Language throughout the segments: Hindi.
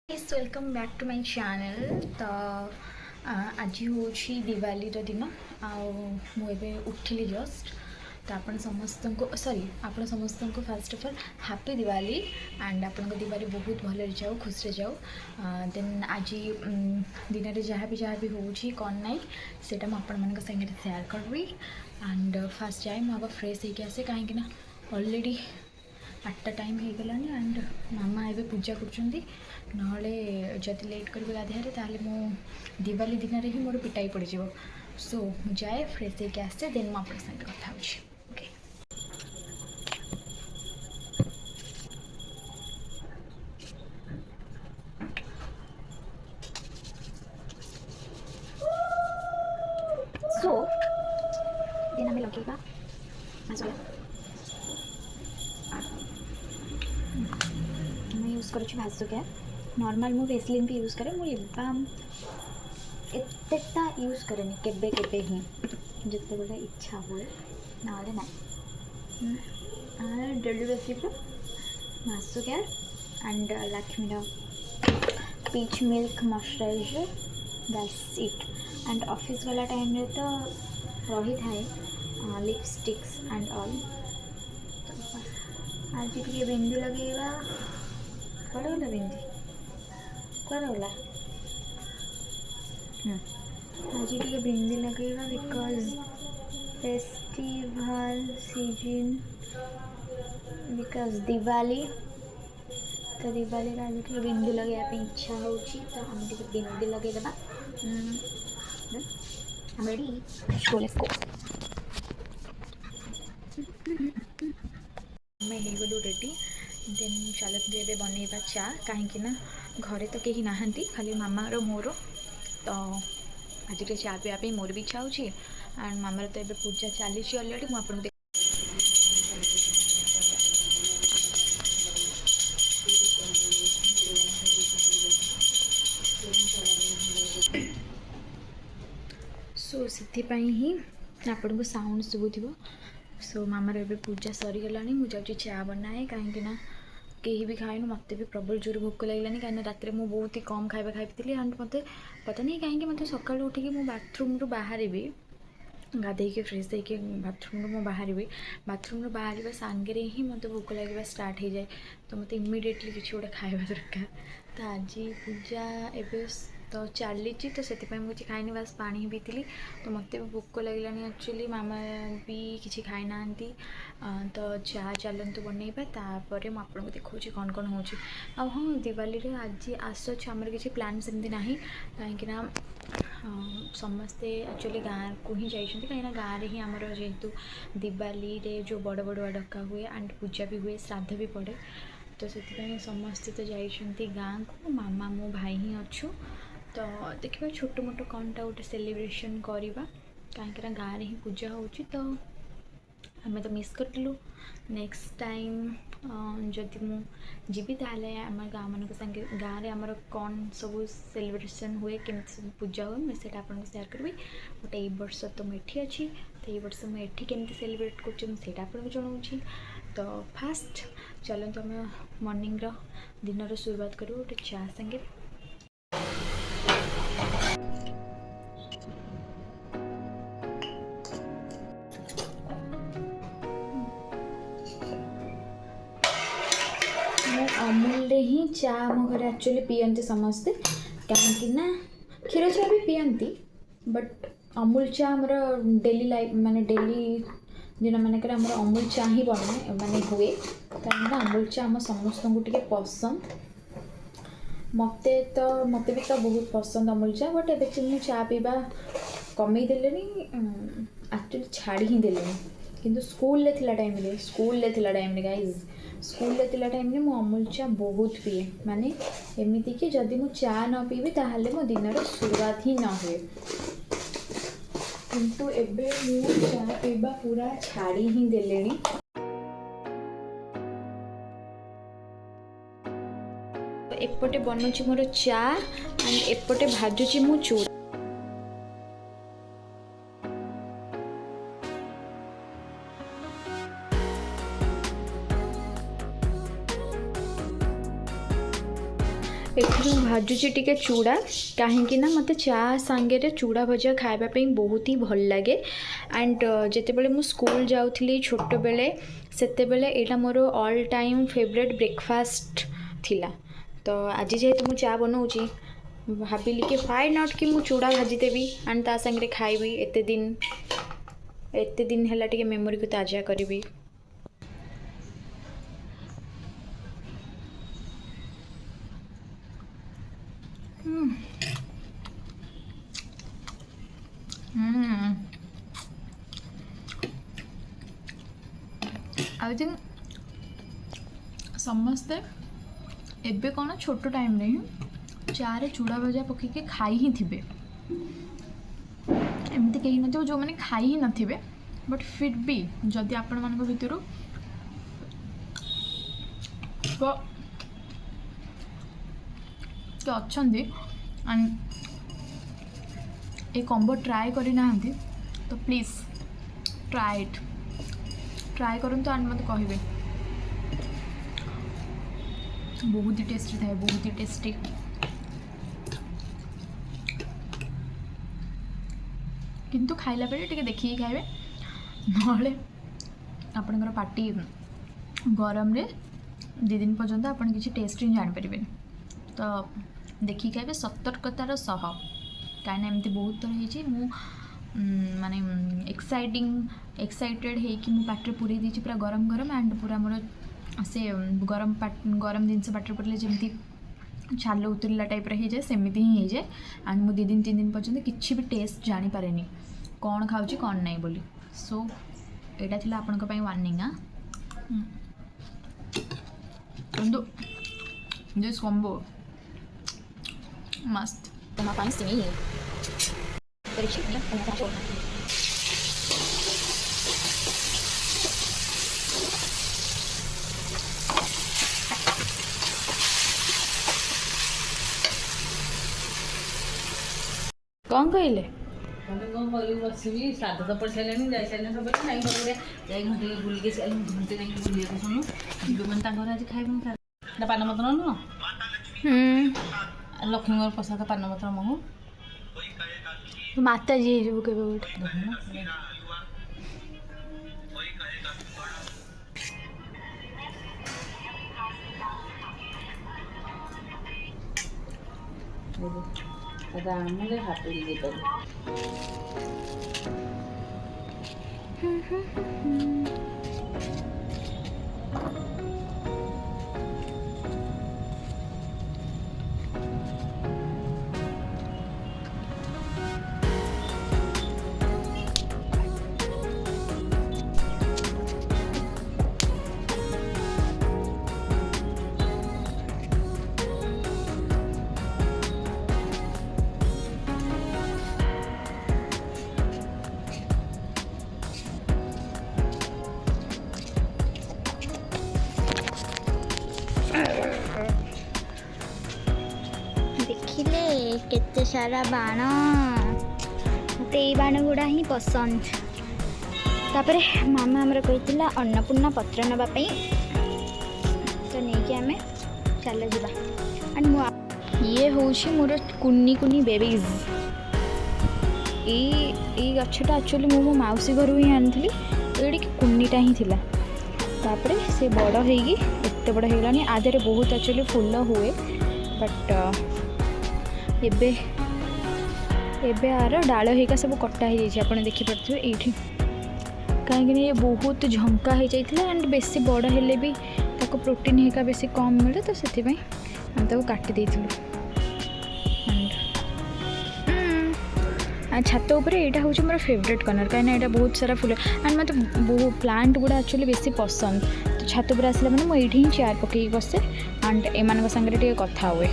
Guys, welcome back to my channel. तो आज हूँ दिवाली दिन मुझे उठिली जस्ट तो आपण समस्त को सॉरी आपण समस्त को fast of all happy Diwali and आपण दिवाली बहुत भल जाओ खुशी जाओ देन आज दिन में जहाँ भी होची कौन ना सेटा आपण मान संगे शेयर करबी एंड फास्ट जाए मुझे फ्रेश होके आसे कहीं ऑलरेडी 8टा टाइम हो गलानी एंड मामा एवं पूजा कर जदि लेट कर गाधे ताले मो दिवाली दिन ही मोर पिटाई पड़ जाव सो जाए फ्रेश होके आसे देन मुझे साथ कथा ओके सो दिन आम लगेगा मैं यूज करुच्छी भास्कर नॉर्मल मु वेस्लिन भी यूज करे मु लिप बाम एतेटा यूज करेनि केबे केबे ही जिते बड़ा इच्छा हुए ना ना daily basis Bhaskar and Lakshmi peach milk moisturiser that's it and office वाला टाइम रे तो रही थाए लिपस्टिक्स एंड ऑल आज टे बिंदी लगेगा कड़े गला बिंदी कड़े गला आज टे बिंदी लगेगा because festival season because Diwali तो दिवाली आज टे बिंदी लगे इच्छा हो तो आम टे बिंदी लगेदेबा रेडी सो लेट्स गो मैं गलु रेडी देन चलते ए बनइबा चा कहीं घरे तो कहीं नहांती खाली मामार मोर तो आज टे चा पीवाई मोर भी इच्छा होची एंड मामार तो ये पूजा चली अलरेडी मुझे सो से ही आपण को साउंड शुभुव सो मामार ए पूजा सरीगला मुझे चा बनाए कहीं कहीं भी खाइन मत भी प्रबल जोर भोक लगलानी कहीं रात में बहुत ही कम खाଇବା खाई एंड मत पता नहीं कहीं मत सका उठिक मो बाथरूम रू बाहर गाधे फ्रेश होकर बाथरूम रू बाहर बाथरूम रू बाहर सांगे ही मत भोक लगे स्टार्ट हो जाए तो मत इमिडिएटली किसी गोटे खाଇବା दरकार तो आज पूजा एवं तो चली तो से मुझे खाई बस पानी पीती तो मत भी भोक लगलानी एक्चुअली मामा भी किसी खाई ना तो चा चलतु बनइबा तापर मुझे देखा कौन कौन हो हाँ दिवाली रे आज आसुच आमर किसी प्लान सेमती ना कहीं समस्ते एक्चुअली गाँव को ही जाइए कहीं गाँव में ही आमर जेहेतु दिवाली रे जो बड़ बड़ डका हुए एंड पूजा भी हुए श्राद्ध भी पड़े तो से समस्ते तो जाइए गाँव को मामा मो भाई ही अच्छु तो देखिए छोट मोट कौनटा गोटे सेलिब्रेशन करवा कहीं गाँव में ही पूजा हो तो आम तो मिस करूँ नेक्स्ट टाइम जदि मुझी ताले आम गाँव मान संगे गाँव में आमर कौन सब सेलिब्रेशन हुए केमी सब पूजा हुए मुझे आपको शेयर करी बट ये वर्ष तो मुझे अच्छी तो ये वर्ष मुझे केमी सेलिब्रेट कर आपको जनाऊँगी तो फास्ट चलते आम मॉर्निंग दिन शुरुआत करूँ गोटे चा संगे अमूल ही चा आम घर एक्चुअली पीती समस्ते कहीं क्षीर चा भी पीती बट अमूल चा आमर डेली लाइफ माने डेली दिन मानक अमूल चा ही बने माने हुए कहीं अमूल चा आम समस्त को टे पसंद मत भी तो बहुत पसंद अमूल चा बट ए मुझे चा पीवा कमे देले एक्चुअली छाड़ी ही देले किंतु school time guys school time में मु अमूल चा बहुत पिए माने एमती कि जदि मु चा न पीबी ताहले मो दिन शुरुआत ही न हुए किंतु एबे मु चा पीबा पूरा छाड़ी ही देलेनी एपटे बनुची मोर चा एंड एपटे भाजुची मु चूड़ा एथि भाजुची टिके चूड़ा कहीं मत चा सांगे चूड़ा भजा खावाई बहुत ही भल लगे। एंड जितेबले मु स्कूल जाऊली छोट बेले सेते बेले एटा more all time favourite breakfast थिला। तो आज जेहेतु मु चा बनाऊँगी भाविली कि व्हाई नॉट कि मु चूड़ा भाजीदेवी एंड ता संगे खाइबी एते दिन है टिके मेमोरी को ताजा करी। आई थिंक समस्ते एबे कौन छोट टाइम रे चारे चूड़ा भजा पकईके खाई ही थे। एमती कहीं न जो मैंने खाई ही नथिबे बट फिर भी जदि आपण मान भितर अच्छे एंड ये कॉम्बो ट्राए करना तो प्लीज़ ट्राए करूँ एंड मत कहे बहुत ही टेस्टी था, बहुत ही टेस्टी। किंतु खाइला बेले टिके देखिए खाइबे नले आपणकर पार्टी गरम रे 2 दिन पर्यंत आप किसी टेस्ट ही जानीपर। तो देखिए खाइबे सतर्कतार सह कहीं एमती बहुत थर होती मु माने एक्साइटेड होकि मु पाटे पूरे दी पूरा गरम गरम एंड पूरा मोर से गरम जिनस पाटे पड़े जमी छाल उतरला टाइप हो जाए सेमती ही हो जाए। एंड मु 2 दिन 3 दिन पर्यंत किसी भी टेस्ट जानीपे कौन खाऊँ कौन नहीं बोली। सो यहाँ थी आपण वार्निंग। हाँ दिस कॉम्बो मस्त। कौन कहले बसबी साध तो पड़ सारे जाई सारे सब नहीं घर घंटे बुल के घंटे नहीं बुलिया शुणु मैंने आज खाए पान मत नुह लक्ष्मी प्रसाद पान मत महु माता जी हो के गोटे रामले हाथी दे देखिले केते सारा बाण मत ये बाण गुड़ा ही पसंद। तापर मामा आमर कही अन्नपूर्णा पत्र नापी तो नहीं आम चल जा। एंड ये हूँ मोर कुनी कुनी बेबीज ये गछटा एक्चुअली मो मौसी घर ही आनी ये कुनीटा ही थिला। तापर से बड़ होगी एत बड़ हो गलानी आधे बहुत एक्चुअली फुल हुए बट एबे एबे आर डाल हेका सब कटा हो जाए आप देखिपे ये कहीं ये बहुत झंका हो जाता एंड बेसी बड़ हेले भी ताको प्रोटीन हेका बेसी कम मिले तो से हम काटी देलु। एंड छात उपर यहाँ हूँ मोर फेवरेट कलर कहीं यहाँ बहुत सारा फुल एंड मत बहुत प्लांट गुड़ा एक्चुअली बेसी पसंद। तो छात उपर आसला मैंने मुझे ही चेयर पकई बसे एंड एम सागर कथा हुए।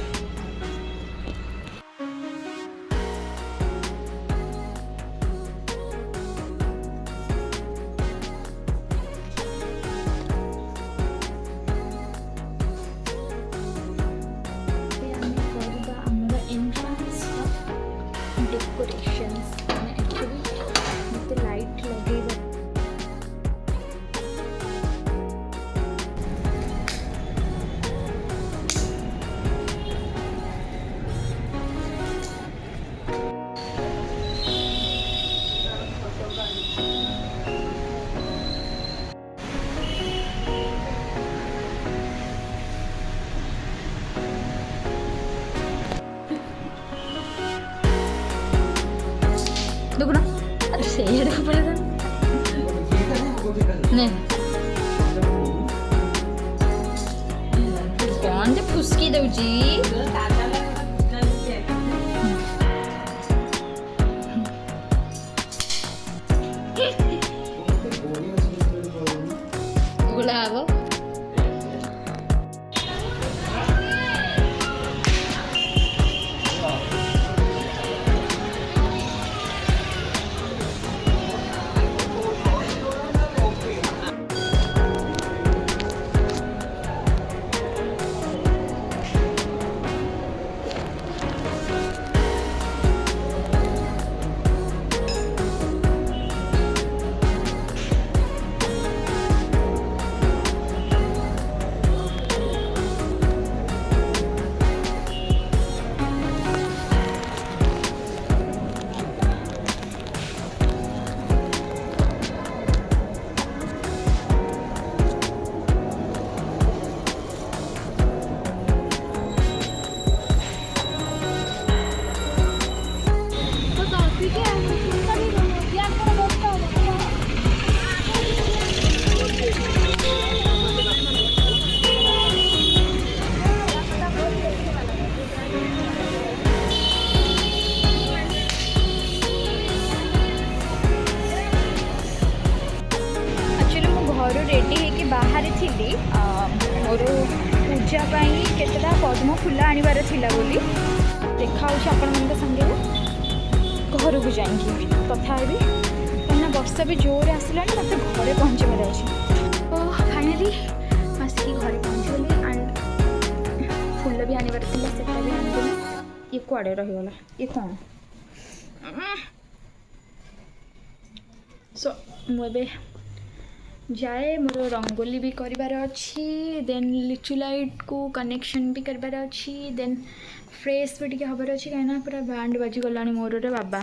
डेकोरेशंस एक्चुअली मत लाइट लगे देखुन अरे से पड़े नहीं कौन जे फुसकी दउची गुला आबो रेडी होगी बाहर थी मोर पूजा केतटा पद्म फूल आनबार बोली देखा आपण संगे घर को जाइए कथा है कहीं वर्षा भी जोर आसला मत घरे पहुँचबार अच्छे तो फाइनाली आसिक घरे पहुँचली एंड फूल भी आनबार था भी आनी ये कुआड़े रहीगला ये कौन सो मुझे जाए मोर रंगोली भी करार अच्छी देन लिचु लाइट को कनेक्शन भी करार अच्छी देन फ्रेश भी टी हबार अच्छी कहीं पूरा बैंड बाजी गला मोर रे बाबा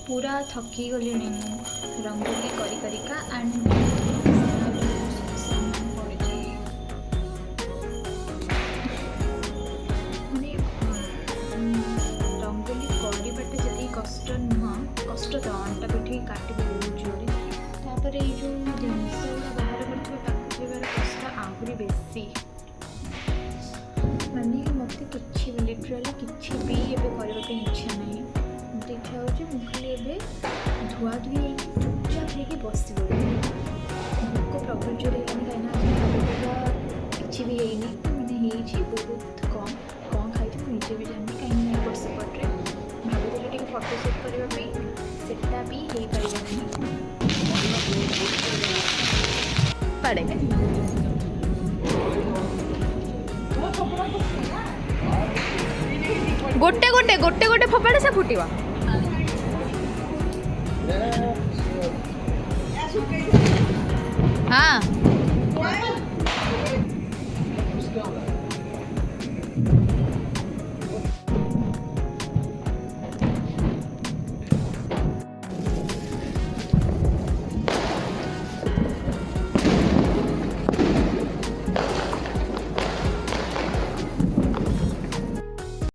पूरा थकी गली रंगोली करिका एंड कष्ट नुह कष्ट तो अंटा पिठी काट बहुत जोरे तापर ये जो जिनस बाहर कर कष्ट आहरी बेसी माने मत कि लिटराली कि भी एवं इच्छा ना मत इच्छा हो खाली धुआ धुई चुपचाप होगी बस भोक प्रबल जोर कहीं कि भी मैंने बहुत कम कौन खाई मुझे भी जानी कहीं एपट सेपटे भाई फोटोशूट करने सेटा भी हो पारे गोटे गोटे गोटे गोटे फोपाड़े से फुटवा हाँ